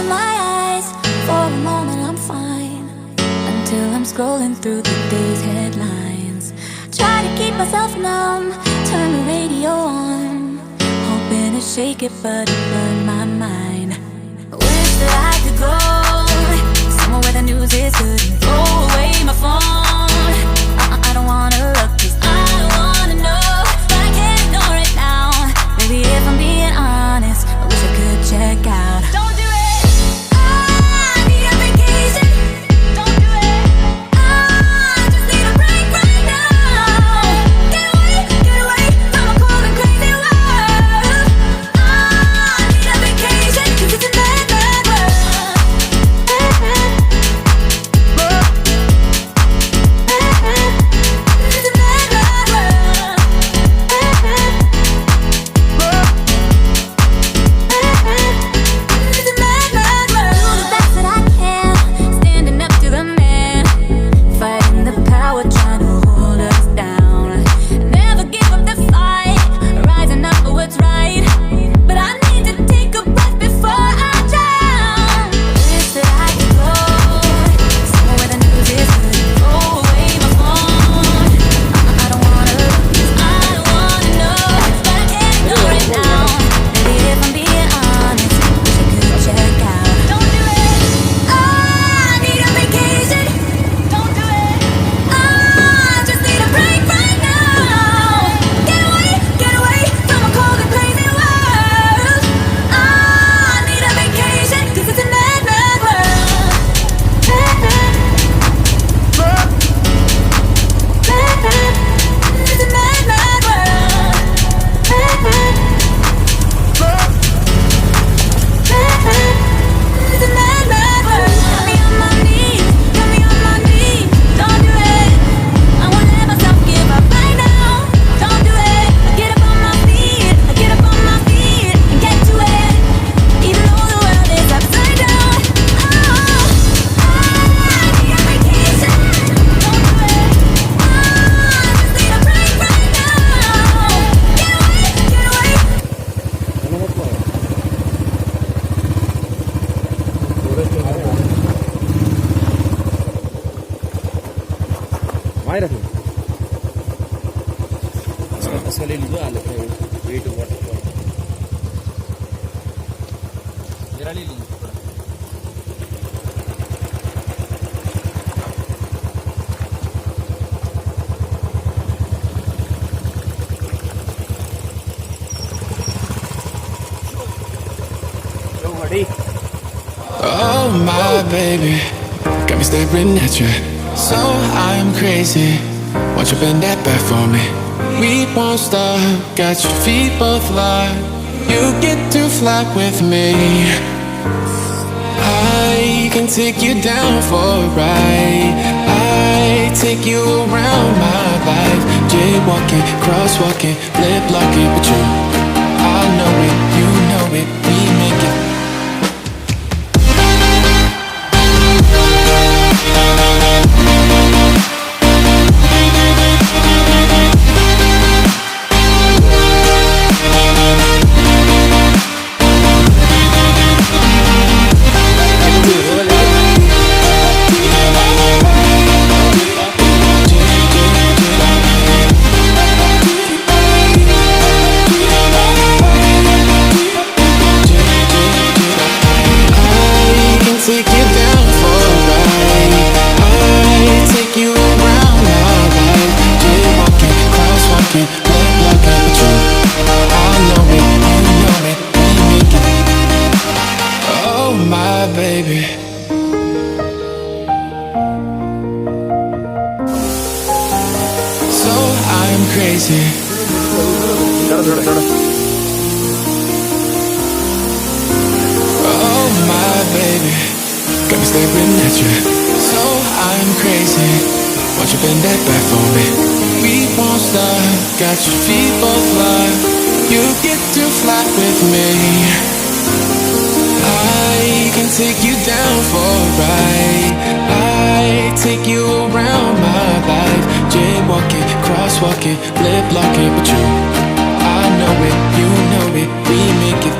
my eyes. For a moment I'm fine, until I'm scrolling through the day's headlines. Try to keep myself numb, turn the radio on, hoping to shake it, but it burned my mind. Wish that I could go somewhere where the news is good and throw away my phone. I don't wanna look, 'cause I don't wanna know, but I can't ignore it now. Maybe if I'm being honest, I wish I could check out. Don't do it. I need a vacation. Don't do it. I just need a break right now. Get away from a cold and crazy world. I need a vacation, 'cause it's a mad, mad world. It's a mad, mad world. It's a mad, mad world. Do the best that I can, standing up to the man, fighting the power trying to hold us down. Never give up the fight, rising up for what's right. But I need to take a breath before I drown. Wish that I could go somewhere where the news is good, throw away my phone. I don't wanna look, 'cause I don't wanna know, but I can't ignore it now. Maybe if I'm being honest, wish I could check out. Don't do it. I need a vacation. Don't do it. I just need a break right now. Get away from a cold and crazy world. I need a vacation, 'cause it's a mad, mad world. It's a mad, mad world. It's a mad, mad world. Got me on my knees, got me on my knees. Don't do it. I won't let myself give up right now. Don't do it. Get up on my feet, get up on my feet and get to it. Even though the world is upside down. Oh, I need a vacation. Don't do it. I just need a break right now. Get away. वहाँ रखो इसका ले लीजिए आलू wait waterfall जरा ले लीजिए थोड़ा Oh my baby, got me staring at you. So I'm crazy. Won't you bend that back for me? We won't stop. Got your feet both locked. You get to fly with me. I can take you down for a ride. I take you around my life. Jaywalking, crosswalking, lip locking, but you, I know it, you know it. We make it. Crazy. Oh my baby, got me staring at you. So I'm crazy. Won't you bend that back for me? We won't stop. Got your feet both locked. You get to fly with me. I can take you down for a ride. I take you around my life. Jaywalking, crosswalking, lip locking, but you, I know it, you know it, we make it.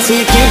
taking